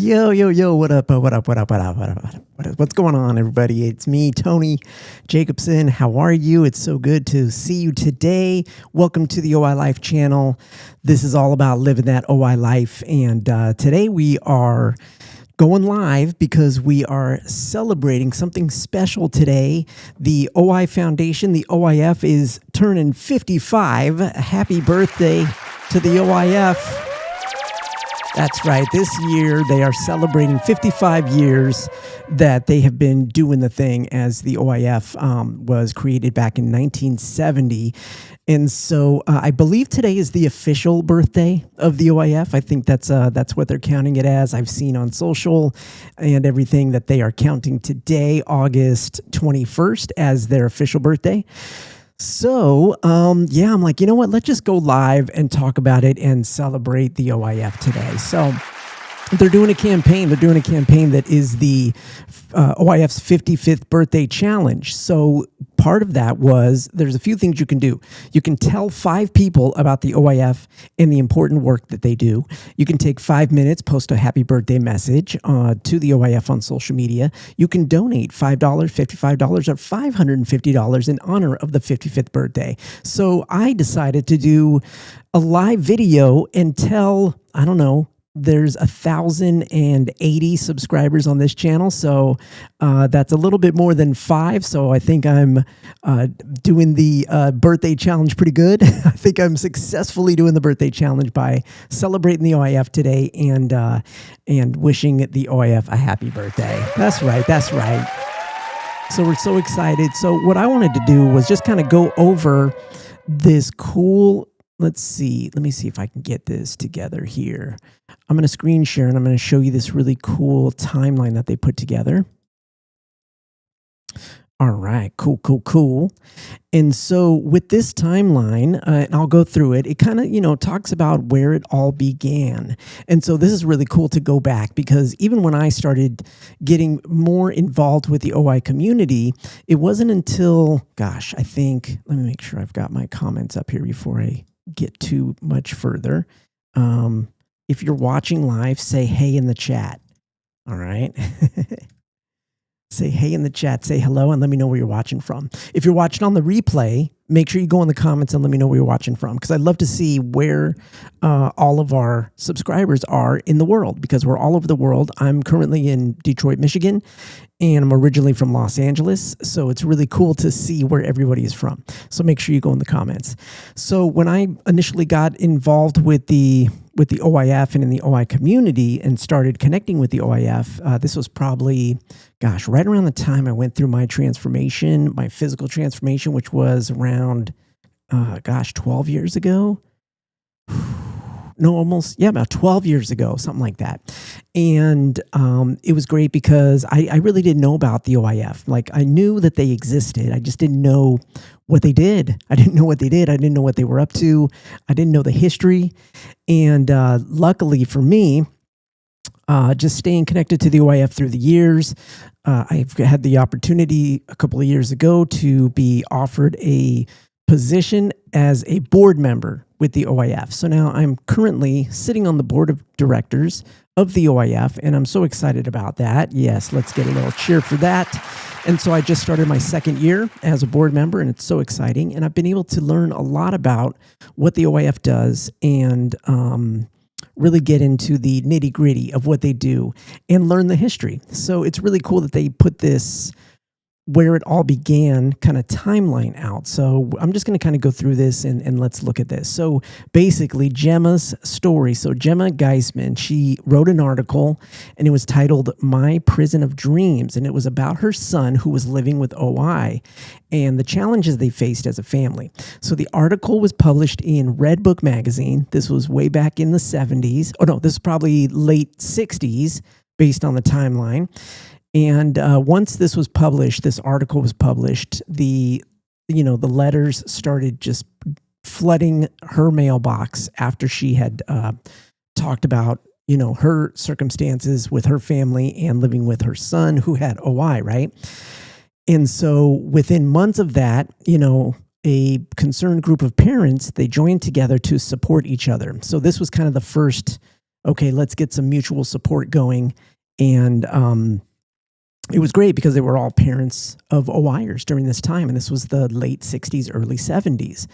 Yo, yo, yo, what up, what up, what up, what up, what up, what up? What's going on, everybody? It's me, Tony Jacobson. How are you? It's so good to see you today. Welcome to the O.I.F channel. This is all about living that O.I life. And today we are going live because we are celebrating something special today. The O.I Foundation, the O.I.F, is turning 55. Happy birthday to the O.I.F. That's right. This year, they are celebrating 55 years that they have been doing the thing, as the O.I.F. Was created back in 1970. And so I believe today is the official birthday of the O.I.F. I think that's what they're counting it as. I've seen on social and everything that they are counting today, August 21st, as their official birthday. So, yeah, I'm like, you know what? Let's just go live and talk about it and celebrate the O.I.F. today. So they're doing a campaign. They're doing a campaign that is the O.I.F.'s 55th birthday challenge. So part of that was, there's a few things you can do. You can tell 5 people about the O.I.F. and the important work that they do. You can take 5 minutes, post a happy birthday message to the O.I.F. on social media. You can donate $5, $55, or $550 in honor of the 55th birthday. So I decided to do a live video and tell, I don't know, there's 1,080 subscribers on this channel, so that's a little bit more than 5. So I think I'm doing the birthday challenge pretty good. I think I'm successfully doing the birthday challenge by celebrating the O.I.F. today and wishing the O.I.F. a happy birthday. That's right. That's right. So we're so excited. So what I wanted to do was just kind of go over this cool. Let's see. Let me see if I can get this together here. I'm going to screen share and I'm going to show you this really cool timeline that they put together. All right. Cool, cool, cool. And so with this timeline, and I'll go through it, it kind of, talks about where it all began. And so this is really cool to go back, because even when I started getting more involved with the OI community, it wasn't until, gosh, I think, let me make sure I've got my comments up here before I get too much further. If you're watching live, say hey in the chat. All right. Say hey in the chat, say hello, and let me know where you're watching from. If you're watching on the replay, make sure you go in the comments and let me know where you're watching from, because I'd love to see where all of our subscribers are in the world, because we're all over the world. I'm currently in Detroit, Michigan, and I'm originally from Los Angeles, so it's really cool to see where everybody is from. So make sure you go in the comments. So when I initially got involved with the O.I.F. and in the OI community and started connecting with the O.I.F., this was probably, gosh, right around the time I went through my transformation, my physical transformation, which was around, 12 years ago. No, almost, yeah, about 12 years ago, something like that. And it was great because I really didn't know about the O.I.F. Like, I knew that they existed. I just didn't know what they did. I didn't know what they did. I didn't know what they were up to. I didn't know the history. And luckily for me, just staying connected to the O.I.F. through the years, I've had the opportunity a couple of years ago to be offered a position as a board member with the O.I.F. So now I'm currently sitting on the board of directors of the O.I.F., and I'm so excited about that. Yes, let's get a little cheer for that. And so I just started my 2nd year as a board member, and it's so exciting. And I've been able to learn a lot about what the O.I.F. does and really get into the nitty-gritty of what they do and learn the history. So it's really cool that they put this where it all began kind of timeline out. So I'm just going to kind of go through this and let's look at this. So basically Gemma's story. So Gemma Geisman, she wrote an article and it was titled My Prison of Dreams. And it was about her son who was living with OI and the challenges they faced as a family. So the article was published in Red Book magazine. This was way back in the 70s. Oh no, this is probably late 60s based on the timeline. And once this was published, this article was published, the letters started just flooding her mailbox after she had talked about, her circumstances with her family and living with her son who had OI, right? And so within months of that, a concerned group of parents, they joined together to support each other. So this was kind of the first okay, let's get some mutual support going. And it was great because they were all parents of OIers during this time. And this was the late 60s, early 70s.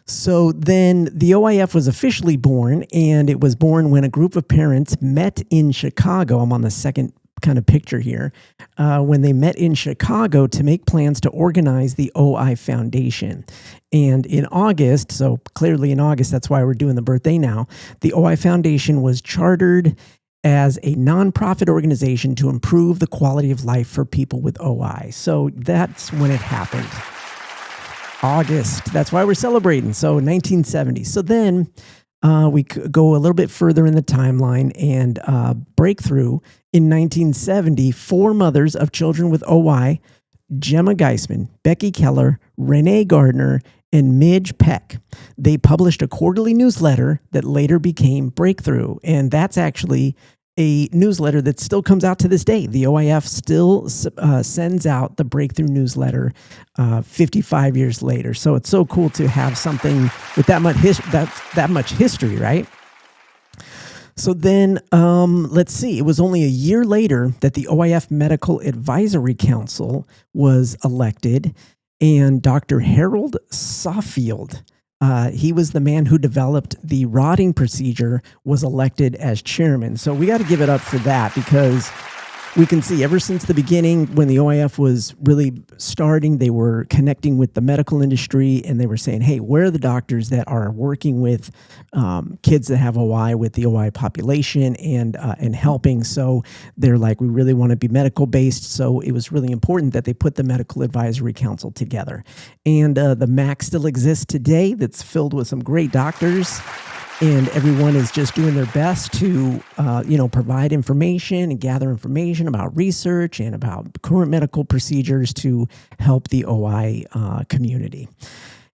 So then the OIF was officially born, and it was born when a group of parents met in Chicago. I'm on the second kind of picture here, when they met in Chicago to make plans to organize the O.I.F Foundation. And in August, so clearly in August, that's why we're doing the birthday now, the O.I.F Foundation was chartered as a nonprofit organization to improve the quality of life for people with OI. So that's when it happened. August. That's why we're celebrating. So 1970. So then we go a little bit further in the timeline, and breakthrough in 1970, 4 mothers of children with OI, Gemma Geisman, Becky Keller, Renee Gardner, and Midge Peck, they published a quarterly newsletter that later became Breakthrough. And that's actually a newsletter that still comes out to this day. The OIF still sends out the Breakthrough newsletter 55 years later. So it's so cool to have something with that much history, right? So then, let's see. It was only a year later that the OIF Medical Advisory Council was elected, and Dr. Harold Sawfield, he was the man who developed the rodding procedure, was elected as chairman. So we got to give it up for that, because we can see ever since the beginning, when the OIF was really starting, they were connecting with the medical industry, and they were saying, hey, where are the doctors that are working with kids that have OI, with the OI population, and helping? So they're like, we really want to be medical based. So it was really important that they put the Medical Advisory Council together. And the MAC still exists today. That's filled with some great doctors. And everyone is just doing their best to, provide information and gather information about research and about current medical procedures to help the OI community.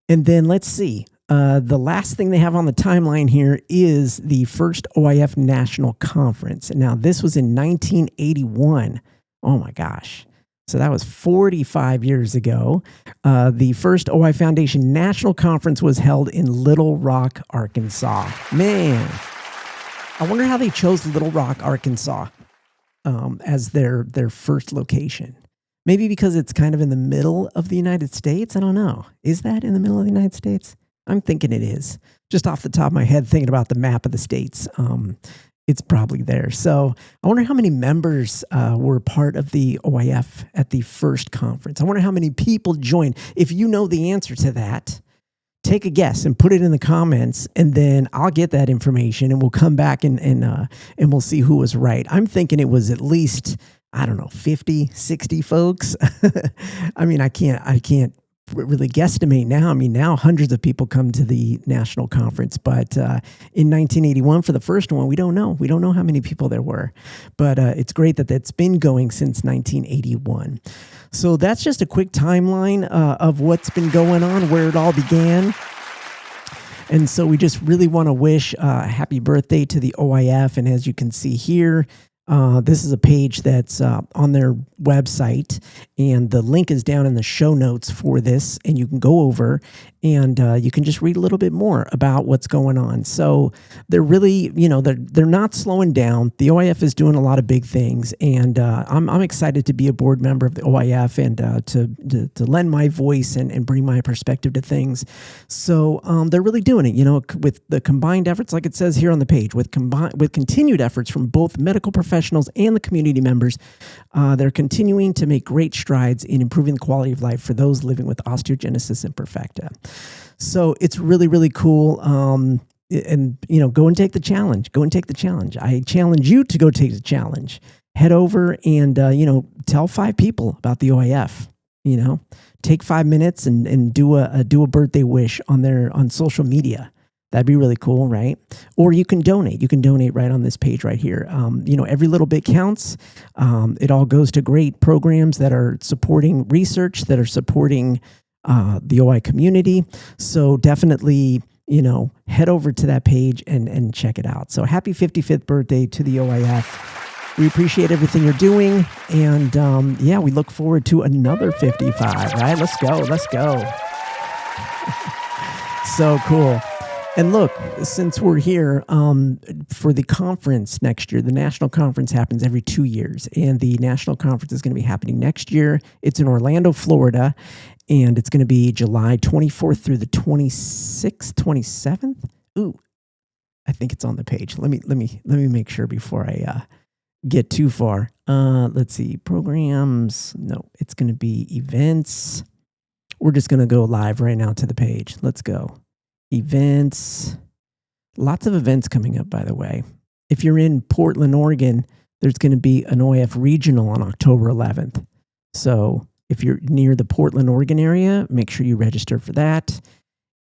And then let's see. The last thing they have on the timeline here is the first OIF National Conference. Now, this was in 1981. Oh, my gosh. So that was 45 years ago. The first OI Foundation National Conference was held in Little Rock, Arkansas. Man, I wonder how they chose Little Rock, Arkansas as their first location. Maybe because it's kind of in the middle of the United States. I don't know. Is that in the middle of the United States? I'm thinking it is. Just off the top of my head, thinking about the map of the states. It's probably there. So I wonder how many members were part of the OIF at the first conference. I wonder how many people joined. If you know the answer to that, take a guess and put it in the comments, and then I'll get that information, and we'll come back and we'll see who was right. I'm thinking it was at least, I don't know, 50, 60 folks. I mean, I can't really guesstimate now. I mean, now hundreds of people come to the national conference, but in 1981 for the first one, we don't know. We don't know how many people there were, but it's great that that's been going since 1981. So that's just a quick timeline of what's been going on, where it all began. And so we just really want to wish a happy birthday to the OIF. And as you can see here, this is a page that's on their website, and the link is down in the show notes for this, and you can go over and you can just read a little bit more about what's going on. So they're really, they're not slowing down. The OIF is doing a lot of big things, and I'm excited to be a board member of the OIF and to lend my voice and bring my perspective to things. So they're really doing it, with the combined efforts, like it says here on the page, with continued efforts from both medical professionals and the community members. They're continuing to make great strides in improving the quality of life for those living with osteogenesis imperfecta. So it's really, really cool. And go and take the challenge. Go and take the challenge. I challenge you to go take the challenge. Head over and, tell 5 people about the OIF. Take 5 minutes and do a birthday wish on social media. That'd be really cool, right? Or you can donate. You can donate right on this page right here. Every little bit counts. It all goes to great programs that are supporting research, that are supporting the OI community. So definitely, head over to that page and check it out. So happy 55th birthday to the OIF. We appreciate everything you're doing. And we look forward to another 55, right? Let's go. So cool. And look, since we're here for the conference next year, the national conference happens every 2 years. And the national conference is going to be happening next year. It's in Orlando, Florida. And it's going to be July 24th through the 26th, 27th. Ooh, I think it's on the page. Let me make sure before I get too far. Let's see, programs. No, it's going to be events. We're just going to go live right now to the page. Let's go. Events. Lots of events coming up, by the way. If you're in Portland, Oregon, there's going to be an O.I.F regional on October 11th. So if you're near the Portland, Oregon area, make sure you register for that.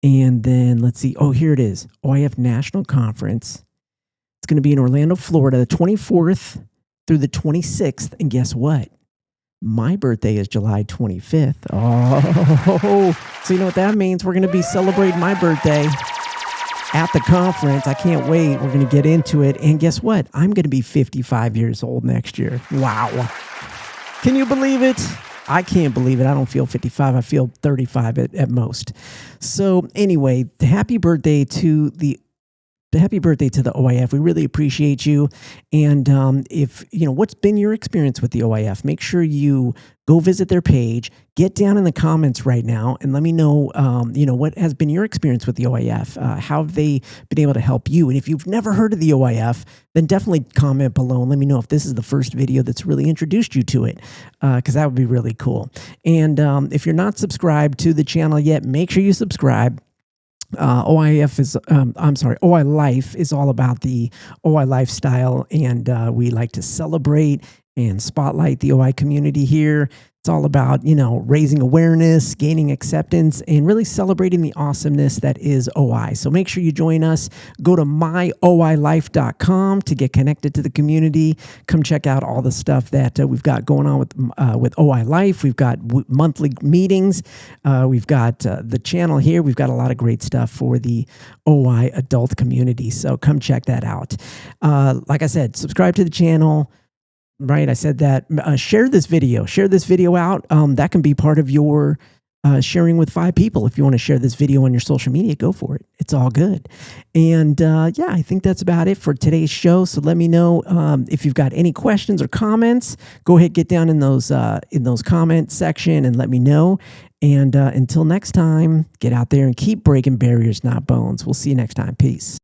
And then let's see. Oh, here it is. O.I.F National Conference. It's going to be in Orlando, Florida, the 24th through the 26th. And guess what? My birthday is July 25th. Oh, so you know what that means? We're going to be celebrating my birthday at the conference. I can't wait. We're going to get into it. And guess what? I'm going to be 55 years old next year. Wow. Can you believe it? I can't believe it. I don't feel 55. I feel 35 at most. So anyway, happy birthday to the O.I.F. We really appreciate you. And if, you know, what's been your experience with the O.I.F., make sure you go visit their page, get down in the comments right now and let me know, you know, what has been your experience with the O.I.F. How have they been able to help you? And if you've never heard of the O.I.F., then definitely comment below and let me know if this is the first video that's really introduced you to it, because that would be really cool. And if you're not subscribed to the channel yet, make sure you subscribe. O.I.F. is, O.I. Life is all about the O.I. lifestyle, and we like to celebrate and spotlight the O.I. community here. It's all about, you know, raising awareness, gaining acceptance, and really celebrating the awesomeness that is O.I. So make sure you join us. Go to myoilife.com to get connected to the community. Come check out all the stuff that we've got going on with O.I. Life. We've got monthly meetings. We've got the channel here. We've got a lot of great stuff for the O.I. adult community. So come check that out. Like I said, subscribe to the channel. Right, I said that. Share this video. Share this video out. That can be part of your sharing with 5 people. If you want to share this video on your social media, go for it. It's all good. And yeah, I think that's about it for today's show. So let me know if you've got any questions or comments. Go ahead, get down in those comment section and let me know. And until next time, get out there and keep breaking barriers, not bones. We'll see you next time. Peace.